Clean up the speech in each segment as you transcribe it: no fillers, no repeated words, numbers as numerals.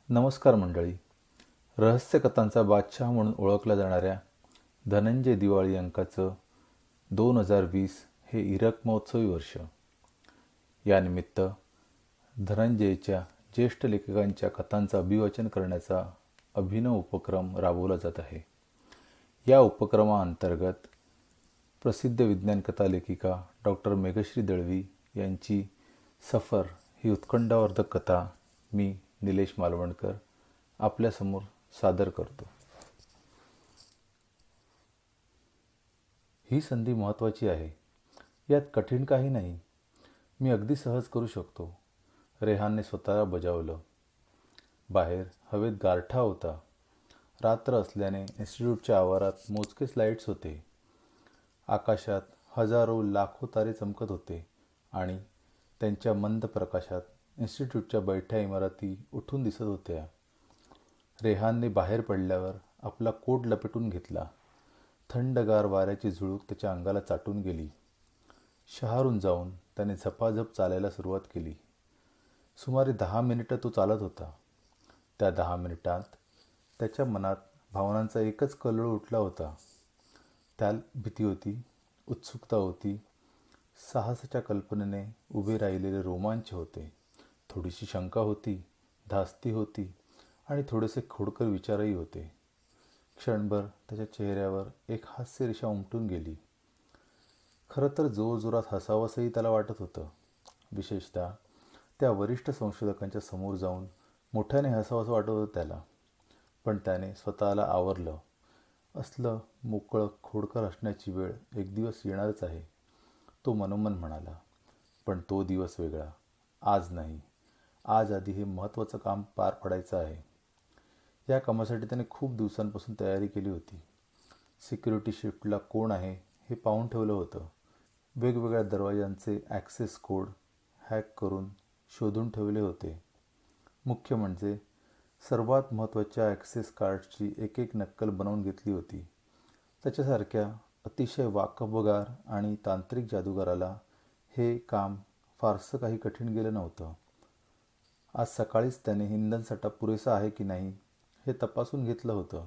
नमस्कार मंडळी. रहस्यकथांचा बादशाह म्हणून ओळखल्या जाणाऱ्या धनंजय दिवाळी अंकाचं 2020 हे इराक महोत्सवी वर्ष. यानिमित्त धनंजयच्या ज्येष्ठ लेखकांच्या कथांचं अभिवाचन करण्याचा अभिनव उपक्रम राबवला जात आहे. या उपक्रमाअंतर्गत प्रसिद्ध विज्ञानकथा लेखिका डॉक्टर मेघश्री दळवी यांची सफर ही उत्कंठावर्धक कथा मी निलेश मालवणकर आपल्यासमोर सादर करतो. ही संधी महत्त्वाची आहे. यात कठीण काही नाही. मी अगदी सहज करू शकतो. रेहानने स्वतःला बजावलं. बाहेर हवेत गारठा होता. रात्र असल्याने इन्स्टिट्यूटच्या आवारात मोजकेच लाईट्स होते. आकाशात हजारो लाखो तारे चमकत होते आणि त्यांच्या मंद प्रकाशात इन्स्टिट्यूटच्या बैठ्या इमारती उठून दिसत होत्या. रेहानने बाहेर पडल्यावर आपला कोट लपेटून घेतला. थंडगार वाऱ्याची झुळूक त्याच्या अंगाला चाटून गेली. शहारून जाऊन त्याने झपाझप चालायला सुरुवात केली. सुमारे 10 मिनिटं तो चालत होता. त्या 10 मिनिटात त्याच्या मनात भावनांचा एकच कल्लोळ उठला होता. त्यात भीती होती, उत्सुकता होती, साहसाच्या कल्पनेने उभे राहिलेले रोमांच होते, थोडीशी शंका होती, धास्ती होती आणि थोडेसे खोडकर विचारही होते. क्षणभर त्याच्या चेहऱ्यावर एक हास्यरेषा उमटून गेली. खरं तर जोरजोरात हसावंसंही त्याला वाटत होतं. विशेषतः त्या वरिष्ठ संशोधकांच्या समोर जाऊन मोठ्याने हसावंसं वाटत होतं त्याला. पण त्याने स्वतःला आवरलं. असलं मोकळं खोडकर असण्याची वेळ एक दिवस येणारच आहे, तो मनोमन म्हणाला. पण तो दिवस वेगळा. आज नाही. आज आधी हे महत्त्वाचं काम पार पडायचं आहे. या कामासाठी त्याने खूप दिवसांपासून तयारी केली होती. सिक्युरिटी शिफ्टला कोण आहे हे पाहून ठेवलं होतं. वेगवेगळ्या दरवाजांचे ॲक्सेस कोड हॅक करून शोधून ठेवले होते. मुख्य म्हणजे सर्वात महत्त्वाच्या ॲक्सेस कार्ड्सची एक एक नक्कल बनवून घेतली होती. त्याच्यासारख्या अतिशय वाकबगार आणि तांत्रिक जादूगाराला हे काम फारसं काही कठीण गेलं नव्हतं. आज सकाळीच त्याने इंधनसाठा पुरेसा आहे की नाही हे तपासून घेतलं होतं.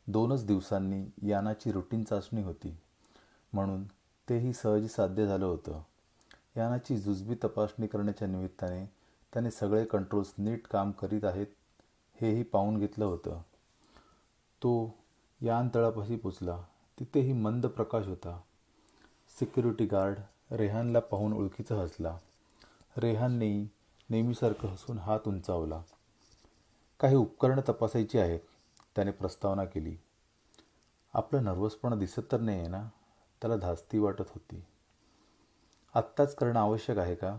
2च दिवसांनी यानाची रुटीन चाचणी होती, म्हणून तेही सहजी साध्य झालं होतं. यानाची जुजबी तपासणी करण्याच्या निमित्ताने त्याने सगळे कंट्रोल्स नीट काम करीत आहेत हेही पाहून घेतलं होतं. तो यानतळापाशी पोचला. तिथेही मंद प्रकाश होता. सिक्युरिटी गार्ड रेहानला पाहून ओळखीचा हसला. रेहाननेही नेहमीसारखं हसून हात उंचावला. काही उपकरणं तपासायची आहेत, त्याने प्रस्तावना केली. आपलं नर्वसपणा दिसत तर नाही आहे ना? त्याला धास्ती वाटत होती. आत्ताच करणं आवश्यक आहे का?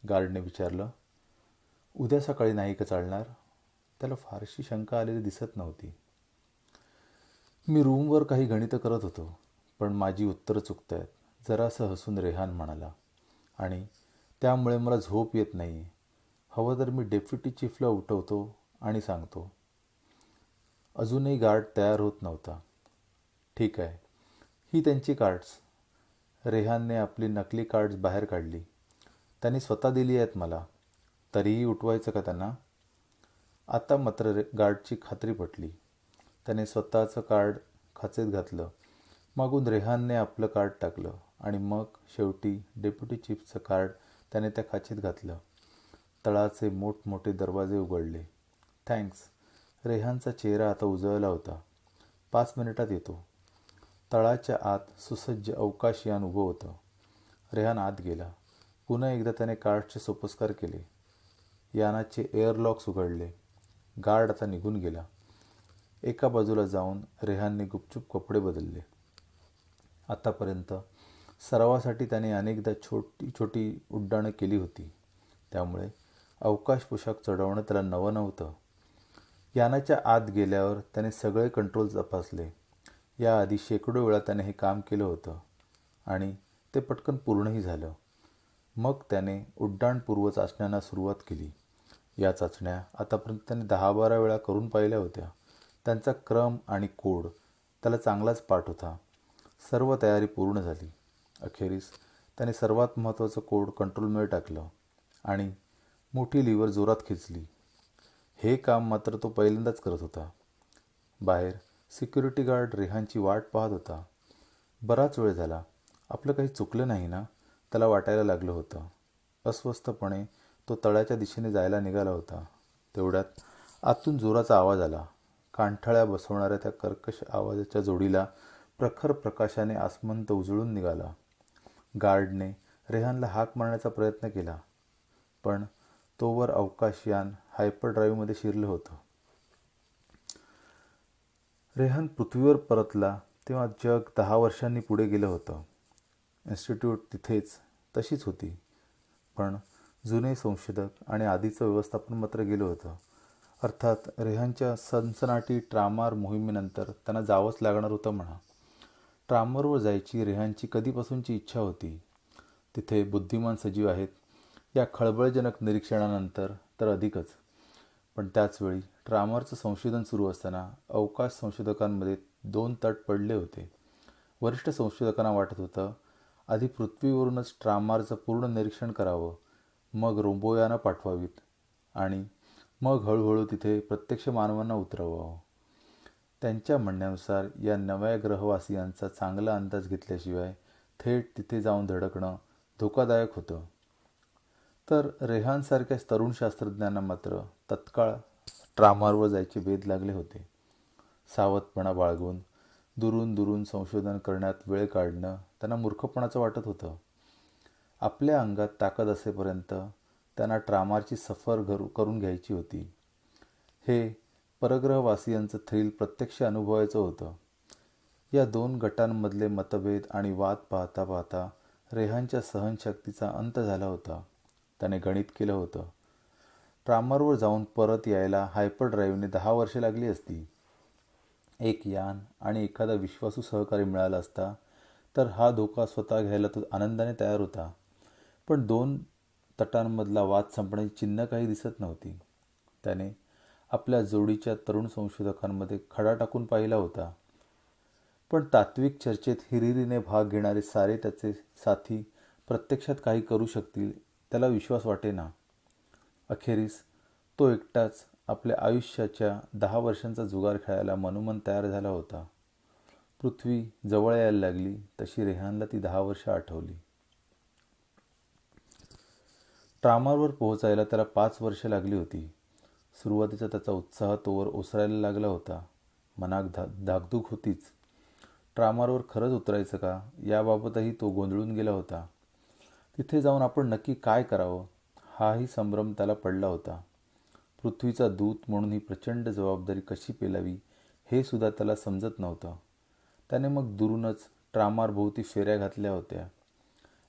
गार्डने विचारलं. उद्या सकाळी नाही का चालणार? त्याला फारशी शंका आलेली दिसत नव्हती. मी रूमवर काही गणितं करत होतो, पण माझी उत्तरं चुकत आहेत, जरासं हसून रेहान म्हणाला. आणि त्यामुळे मला झोप येत नाही. हवं तर मी डेप्युटी चीफला उठवतो आणि सांगतो. अजूनही गार्ड तयार होत नव्हता. ठीक आहे, ही त्यांची कार्ड्स. रेहानने आपली नकली कार्ड्स बाहेर काढली. त्यांनी स्वतः दिली आहेत मला. तरीही उठवायचं का त्यांना? आता मात्र गार्डची खात्री पटली. त्याने स्वतःचं कार्ड खाचेत घातलं. मागून रेहानने आपलं कार्ड टाकलं आणि मग शेवटी डेप्युटी चीफचं कार्ड त्याने त्या खाचेत घातलं. तळाचे मोठमोठे दरवाजे उघडले. थँक्स. रेहानचा चेहरा आता उजळला होता. 5 मिनिटात येतो. तळाच्या आत सुसज्ज अवकाशयान उभं होतं. रेहान आत गेला. पुन्हा एकदा त्याने कार्डचे सोपस्कार केले. यानाचे एअरलॉक्स उघडले. गार्ड आता निघून गेला. एका बाजूला जाऊन रेहानने गुपचूप कपडे बदलले. आतापर्यंत सरावासाठी त्याने अनेकदा छोटी छोटी उड्डाणं केली होती, त्यामुळे अवकाश पोशाख चढवणं त्याला नवं नव्हतं. यानाच्या आत गेल्यावर त्याने सगळे कंट्रोल तपासले. याआधी शेकडो वेळा त्याने हे काम केलं होतं आणि ते पटकन पूर्णही झालं. मग त्याने उड्डाणपूर्व चाचण्यांना सुरुवात केली. या चाचण्या आतापर्यंत त्याने 10-12 वेळा करून पाहिल्या होत्या. त्यांचा क्रम आणि कोड त्याला चांगलाच पाठ होता. सर्व तयारी पूर्ण झाली. अखेरीस त्याने सर्वात महत्त्वाचं कोड कंट्रोलमध्ये टाकलं आणि मोठी लिव्हर जोरात खेचली. हे काम मात्र तो पहिल्यांदाच करत होता. बाहेर सिक्युरिटी गार्ड रेहानची वाट पाहत होता. बराच वेळ झाला. आपलं काही चुकलं नाही ना, त्याला वाटायला लागलं होतं. अस्वस्थपणे तो तळ्याच्या दिशेने जायला निघाला होता. तेवढ्यात आतून जोराचा आवाज आला. कानठळ्या बसवणाऱ्या त्या कर्कश आवाजाच्या जोडीला प्रखर प्रकाशाने आसमंत उजळून निघाला. गार्डने रेहानला हाक मारण्याचा प्रयत्न केला, पण तोवर अवकाशयान हायपर ड्राईव्हमध्ये शिरलं होतं. रेहान पृथ्वीवर परतला तेव्हा जग 10 वर्षांनी पुढे गेलं होतं. इन्स्टिट्यूट तिथेच तशीच होती, पण जुने संशोधक आणि आधीचं व्यवस्थापन मात्र गेलं होतं. अर्थात रेहानच्या सनसनाटी ट्रामार मोहिमेनंतर त्यांना जावंच लागणार होतं म्हणा. ट्रामरवर जायची रेहानची कधीपासूनची इच्छा होती. तिथे बुद्धिमान सजीव आहेत या खळबळजनक निरीक्षणानंतर तर अधिकच. पण त्याचवेळी ट्रामरचं संशोधन सुरू असताना अवकाश संशोधकांमध्ये 2 तट पडले होते. वरिष्ठ संशोधकांना वाटत होतं आधी पृथ्वीवरूनच ट्रामारचं पूर्ण निरीक्षण करावं, मग रोबोयानं पाठवावीत आणि मग हळूहळू तिथे प्रत्यक्ष मानवांना उतरवावं. त्यांच्या म्हणण्यानुसार या नव्या ग्रहवासियांचा चांगला अंदाज घेतल्याशिवाय थेट तिथे जाऊन धडकणं धोकादायक होतं. तर रेहानसारख्या तरुण शास्त्रज्ञांना मात्र तत्काळ ट्रामारवर जायचे वेध लागले होते. सावधपणा बाळगून दुरून दुरून संशोधन करण्यात वेळ काढणं त्यांना मूर्खपणाचं वाटत होतं. आपल्या अंगात ताकद असेपर्यंत त्यांना ट्रामारची सफर करून घ्यायची होती. हे परग्रहवासियांचं थ्रिल प्रत्यक्ष अनुभवायचं होतं. या 2 गटांमधले मतभेद आणि वाद पाहता पाहता रेहानच्या सहनशक्तीचा अंत झाला होता. त्याने गणित केलं होतं. ट्रामारवर जाऊन परत यायला हायपर ड्राईव्हने 10 वर्षे लागली असती. एक यान आणि एखादा विश्वासू सहकारी मिळाला असता तर हा धोका स्वतः घ्यायला तो आनंदाने तयार होता. पण 2 तटांमधला वाद संपण्याची चिन्ह काही दिसत नव्हती. त्याने आपल्या जोडीच्या तरुण संशोधकांमध्ये खडा टाकून पाहिला होता, पण तात्विक चर्चेत हिरिरीने भाग घेणारे सारे त्याचे साथी प्रत्यक्षात काही करू शकतील त्याला विश्वास वाटेना. अखेरीस तो एकटाच आपल्या आयुष्याच्या 10 वर्षांचा जुगार खेळायला मनोमन तयार झाला होता. पृथ्वी जवळ यायला लागली तशी रेहानला ती 10 वर्ष आठवली. ट्रामारवर पोहोचायला त्याला 5 वर्ष लागली होती. सुरुवातीचा त्याचा उत्साह तोवर ओसरायला लागला होता. मनात धाकधूक होतीच. ट्रामारवर खरंच उतरायचं का याबाबतही तो गोंधळून गेला होता. तिथे जाऊन आपण नक्की काय करावं हाही संभ्रम त्याला पडला होता. पृथ्वीचा दूत म्हणून ही प्रचंड जबाबदारी कशी पेलावी हे सुद्धा त्याला समजत नव्हतं. त्याने मग दुरूनच ट्रामारभोवती फेऱ्या घातल्या होत्या.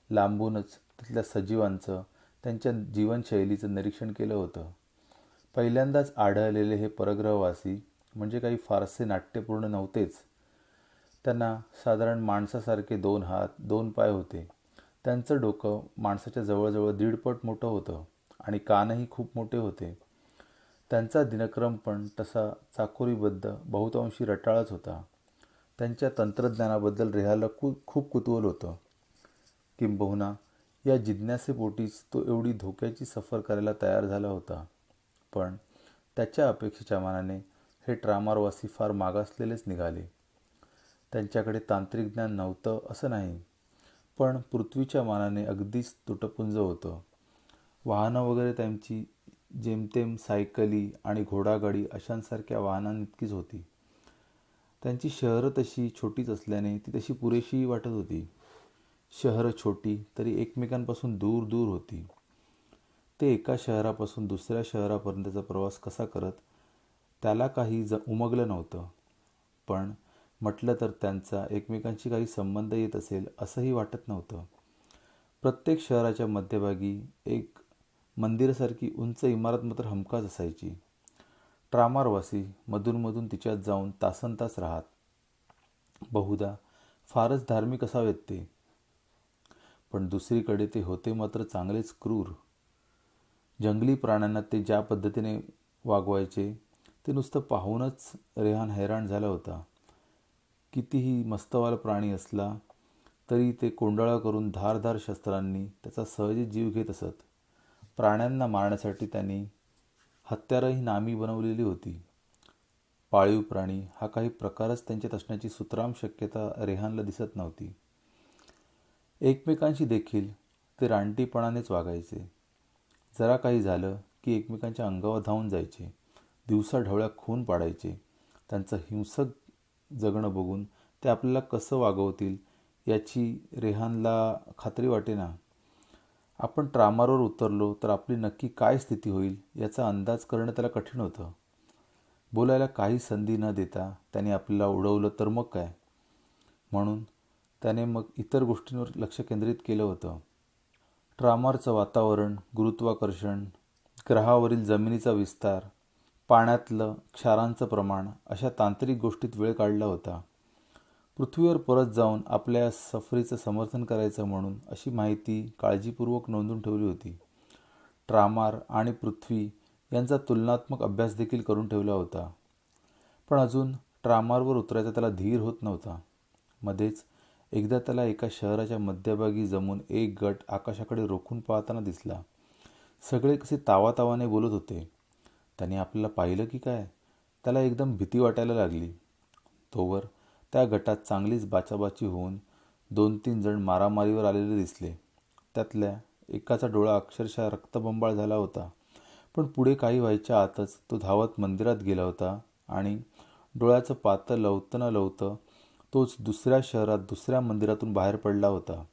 लांबूनच तिथल्या सजीवांचं, त्यांच्या जीवनशैलीचं निरीक्षण केलं होतं. पहिल्यांदाच आढळलेले हे परग्रहवासी म्हणजे काही फारसे नाट्यपूर्ण नव्हतेच. त्यांना साधारण माणसासारखे 2 हात 2 पाय होते. त्यांचं डोकं माणसाच्या जवळजवळ 1.5 पट मोठं होतं आणि कानही खूप मोठे होते. त्यांचा दिनक्रम पण तसा चाकोरीबद्ध बहुतांशी रटाळच होता. त्यांच्या तंत्रज्ञानाबद्दल रेहाला खूप कुतूहल होतं. किंबहुना या जिज्ञासेपोटीच तो एवढी धोक्याची सफर करायला तयार झाला होता. पण त्याच्या अपेक्षेच्या मानाने हे ट्रामारवासी फार मागासलेलेच निघाले. त्यांच्याकडे तांत्रिक ज्ञान नव्हतं असं नाही, पण पृथ्वीच्या मानाने अगदीच तुटपुंज होतं. वाहनं वगैरे त्यांची जेमतेम सायकली आणि घोडागाडी अशांसारख्या वाहनांइतकीच होती. त्यांची शहरं तशी छोटीच असल्याने ती तशी पुरेशीही वाटत होती. शहरं छोटी तरी एकमेकांपासून दूर दूर होती. ते एका शहरापासून दुसऱ्या शहरापर्यंतचा प्रवास कसा करत त्याला काही उमगलं नव्हतं. पण म्हटलं तर त्यांचा एकमेकांशी काही संबंध येत असेल असंही वाटत नव्हतं. प्रत्येक शहराच्या मध्यभागी एक मंदिरासारखी उंच इमारत मात्र हमखास असायची. ट्रामारवासी मधूनमधून तिच्यात जाऊन तासनतास राहत. बहुधा फारच धार्मिक असावेत ते, पण दुसरीकडे ते होते मात्र चांगलेच क्रूर. जंगली प्राण्यांना ते ज्या पद्धतीने वागवायचे ते नुसतं पाहूनच रेहान हैराण झाला होता. कितीही मस्तवाल प्राणी असला तरी ते कोंडाळा करून धारधार शस्त्रांनी त्याचा सहज जीव घेत असत. प्राण्यांना मारण्यासाठी त्यांनी हत्यारही नामी बनवलेली होती. पाळीव प्राणी हा काही प्रकारच त्यांच्यात असण्याची सुतराम शक्यता रेहानला दिसत नव्हती. एकमेकांशी देखील ते रानटीपणानेच वागायचे. जरा काही झालं की एकमेकांच्या अंगावर धावून जायचे. दिवसाढवळ्या खून पाडायचे. त्यांचं हिंसक जगणं बघून ते आपल्याला कसं वागवतील याची रेहानला खात्री वाटेना. आपण ट्रामावर उतरलो तर आपली नक्की काय स्थिती होईल याचा अंदाज करणं त्याला कठीण होतं. बोलायला काही संधी न देता त्याने आपल्याला उडवलं तर मग काय. म्हणून त्याने मग इतर गोष्टींवर लक्ष केंद्रित केलं होतं. ट्रामारचं वातावरण, गुरुत्वाकर्षण, ग्रहावरील जमिनीचा विस्तार, पाण्यातलं क्षारांचं प्रमाण अशा तांत्रिक गोष्टीत वेळ काढला होता. पृथ्वीवर परत जाऊन आपल्या सफरीचं समर्थन करायचं म्हणून अशी माहिती काळजीपूर्वक नोंदवून ठेवली होती. ट्रामार आणि पृथ्वी यांचा तुलनात्मक अभ्यास देखील करून ठेवला होता. पण अजून ट्रामारवर उतरायचा त्याला धीर होत नव्हता. मध्येच एकदा त्याला एका शहराच्या मध्यभागी जमून एक गट आकाशाकडे रोखून पाहताना दिसला. सगळे कसे तावातावाने बोलत होते. त्याने आपल्याला पाहिलं की काय, त्याला एकदम भीती वाटायला लागली. तोवर त्या गटात चांगलीच बाचाबाची होऊन 2-3 जण मारामारीवर आलेले दिसले. त्यातल्या एकाचा डोळा अक्षरशः रक्तबंबाळ झाला होता. पण पुढे काही व्हायच्या आतच तो धावत मंदिरात गेला होता आणि डोळ्याचं पातं लवतं न लवतं तोच दुसऱ्या शहरात दुसऱ्या मंदिरातून बाहेर पडला होता.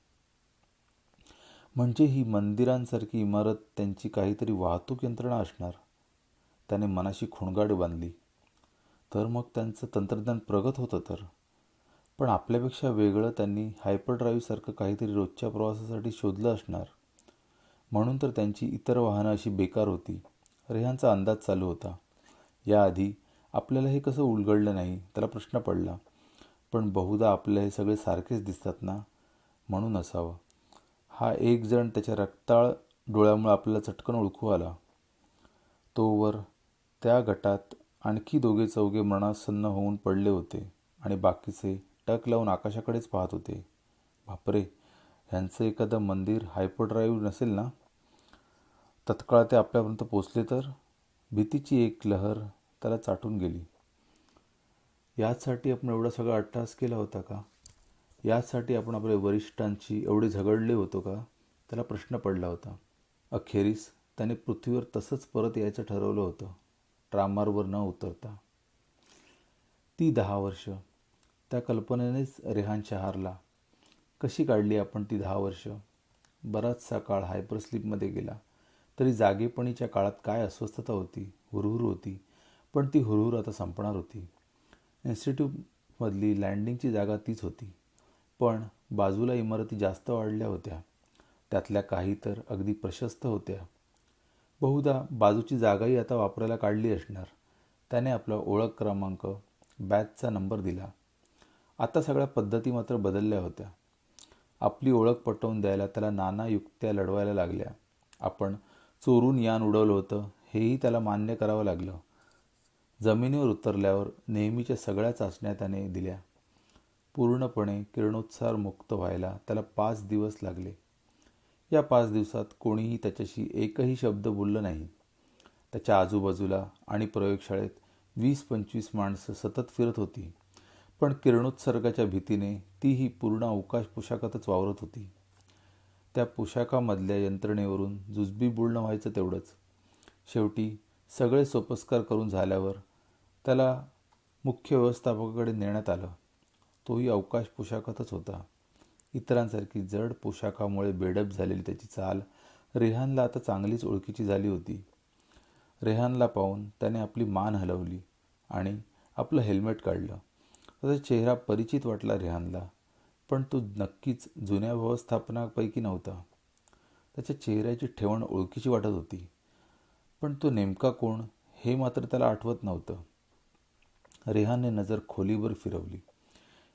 म्हणजे ही मंदिरांसारखी इमारत त्यांची काहीतरी वाहतूक यंत्रणा असणार. त्याने मनाशी खुणगाड बांधली. तर मग त्यांचं तंत्रज्ञान प्रगत होतं तर. पण आपल्यापेक्षा वेगळं त्यांनी हायपरड्राईव्हसारखं काहीतरी रोजच्या प्रवासासाठी शोधलं असणार. म्हणून तर त्यांची इतर वाहनं अशी बेकार होती. रेहानचा अंदाज चालू होता. याआधी आपल्याला हे कसं उलगडलं नाही त्याला प्रश्न पडला. पण बहुधा आपल्याला हे सगळे सारखेच दिसतात ना, म्हणून असावं. हा एक जण त्याच्या रक्ताळ डोळ्यामुळे आपल्याला चटकन ओळखू आला. तोवर त्या गटात आणखी 2-4 मरणासन्न होऊन पडले होते आणि बाकीचे टक लावून आकाशाकडेच पाहत होते. बापरे, ह्यांचं एखादं मंदिर हायपरड्राईव्ह नसेल ना. तत्काळ ते आपल्यापर्यंत पोचले तर. भीतीची एक लहर त्याला चाटून गेली. याचसाठी आपण एवढा सगळा अट्टहास केला होता का? याचसाठी आपण आपल्या वरिष्ठांची एवढे झगडले होतो का? त्याला प्रश्न पडला होता. अखेरीस त्याने पृथ्वीवर तसंच परत यायचं ठरवलं होतं, ट्रामारवर न उतरता. ती 10 वर्ष त्या कल्पनेनेच रेहान शहारला. कशी काढली आपण ती 10 वर्ष? बराचसा काळ हायपर स्लीपमध्ये गेला. तरी जागेपणीच्या काळात काय अस्वस्थता होती, हुरहुर होती. पण ती हुरहुर आता संपणार होती. इन्स्टिट्यूटमधली लँडिंगची जागा तीच होती. पण बाजूला इमारती जास्त वाढल्या होत्या. त्यातल्या काही तर अगदी प्रशस्त होत्या. बहुधा बाजूची जागाही आता वापरायला काढली असणार. त्याने आपला ओळख क्रमांक, बॅचचा नंबर दिला. आता सगळ्या पद्धती मात्र बदलल्या होत्या. आपली ओळख पटवून द्यायला त्याला नाना युक्त्या लढवायला लागल्या. आपण चोरून यान उडवलं होतं हेही त्याला मान्य करावं लागलं. जमिनीवर उतरल्यावर नेहमीच्या सगळ्या चाचण्या त्याने दिल्या. पूर्णपणे किरणोत्सार मुक्त व्हायला त्याला 5 दिवस लागले. या 5 दिवसात कोणीही त्याच्याशी एकही शब्द बोललं नाही. त्याच्या आजूबाजूला आणि प्रयोगशाळेत 20-25 माणसं सतत फिरत होती. पण किरणोत्सर्गाच्या भीतीने तीही पूर्ण अवकाश पोशाखातच वावरत होती. त्या पोशाखामधल्या यंत्रणेवरून जुजबी बोलणं व्हायचं तेवढंच. शेवटी सगळे सोपस्कार करून झाल्यावर त्याला मुख्य व्यवस्थापकाकडे नेण्यात आलं. तोही अवकाश पोशाखातच होता. इतरांसारखी जड पोशाखामुळे बेडप झालेली त्याची चाल रेहानला आता चांगलीच ओळखीची झाली होती. रेहानला पाहून त्याने आपली मान हलवली आणि आपलं हेल्मेट काढलं. त्याचा चेहरा परिचित वाटला रेहानला. पण तो नक्कीच जुन्या व्यवस्थापनापैकी नव्हता. त्याच्या चेहऱ्याची ठेवण ओळखीची वाटत होती. पण तो नेमका कोण हे मात्र त्याला आठवत नव्हतं. रेहानने नजर खोलीवर फिरवली.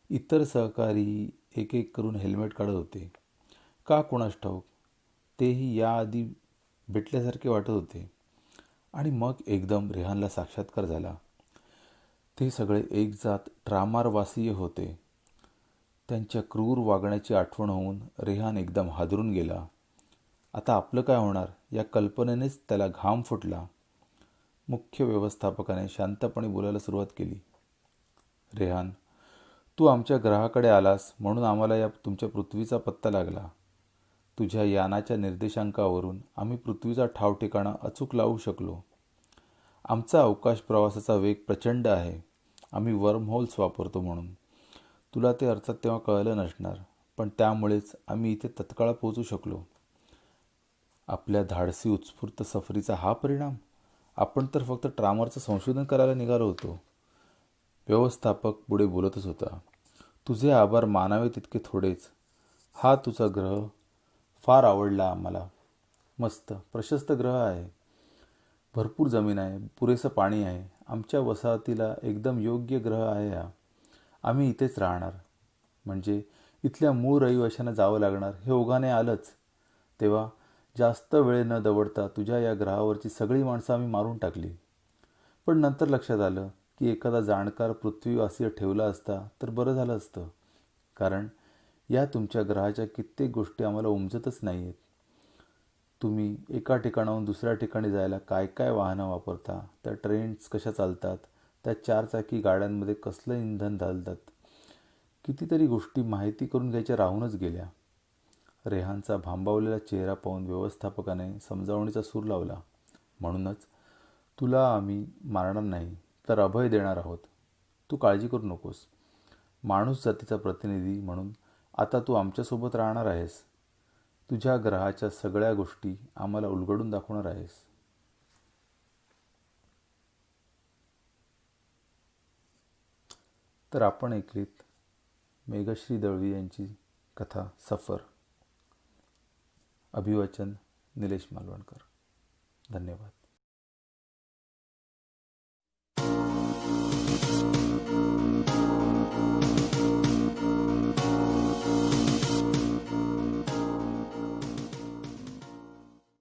इतर सहकारी एक एक करून हेल्मेट काढत होते. का कोणास ठाऊक, तेही याआधी भेटल्यासारखे वाटत होते. आणि मग एकदम रेहानला साक्षात्कार झाला. ते सगळे एकजात ट्रामारवासीय होते. त्यांच्या क्रूर वागण्याची आठवण होऊन रेहान एकदम हादरून गेला. आता आपलं काय होणार या कल्पनेनेच त्याला घाम फुटला. मुख्य व्यवस्थापकाने शांतपणे बोलायला सुरुवात केली. रेहान, तू आमच्या ग्रहाकडे आलास म्हणून आम्हाला या तुमच्या पृथ्वीचा पत्ता लागला. तुझ्या यानाच्या निर्देशांकावरून आम्ही पृथ्वीचा ठाव ठिकाणा अचूक लावू शकलो. आमचा अवकाश प्रवासाचा वेग प्रचंड आहे. आम्ही वर्म होल्स वापरतो म्हणून. तुला ते अर्थात तेव्हा कळलं नसणार, पण त्यामुळेच आम्ही इथे तत्काळ पोहोचू शकलो. आपल्या धाडसी उत्स्फूर्त सफरीचा हा परिणाम? आपण तर फक्त ट्रामरचं संशोधन करायला निघालो होतो. व्यवस्थापक पुढे बोलतच होता. तुझे आभार मानावे तितके थोडेच. हा तुझा ग्रह फार आवडला आम्हाला. मस्त प्रशस्त ग्रह आहे. भरपूर जमीन आहे, पुरेसं पाणी आहे. आमच्या वसाहतीला एकदम योग्य ग्रह आहे हा. आम्ही इथेच राहणार. म्हणजे इथल्या मूळ रहिवाशांना जावं लागणार हे ओघाने आलंच. तेव्हा जास्त वेळ न दवडता तुझ्या या ग्रहावरची सगळी माणसं आम्ही मारून टाकली. पण नंतर लक्षात आलं की एखादा जाणकार पृथ्वीवासीय ठेवला असता तर बरं झालं असतं. कारण या तुमच्या ग्रहाच्या कित्येक गोष्टी आम्हाला उमजतच नाही आहेत. तुम्ही एका ठिकाणाहून दुसऱ्या ठिकाणी जायला काय काय वाहनं वापरता, त्या ट्रेन्स कशा चालतात, त्या 4 चाकी गाड्यांमध्ये कसलं इंधन घालतात, कितीतरी गोष्टी माहिती करून घ्यायच्या राहूनच गेल्या. रेहानचा भांबावलेला चेहरा पाहून व्यवस्थापकाने समजावणीचा सूर लावला. म्हणूनच तुला आम्ही मारणार नाही तर अभय देणार आहोत. तू काळजी करू नकोस. माणूस जातीचा प्रतिनिधी म्हणून आता तू आमच्यासोबत राहणार आहेस. तुझ्या ग्रहाच्या सगळ्या गोष्टी आम्हाला उलगडून दाखवणार आहेस. तर आपण ऐकलीत मेघश्री दळवी यांची कथा सफर. अभिवाचन निलेश मालवणकर. धन्यवाद.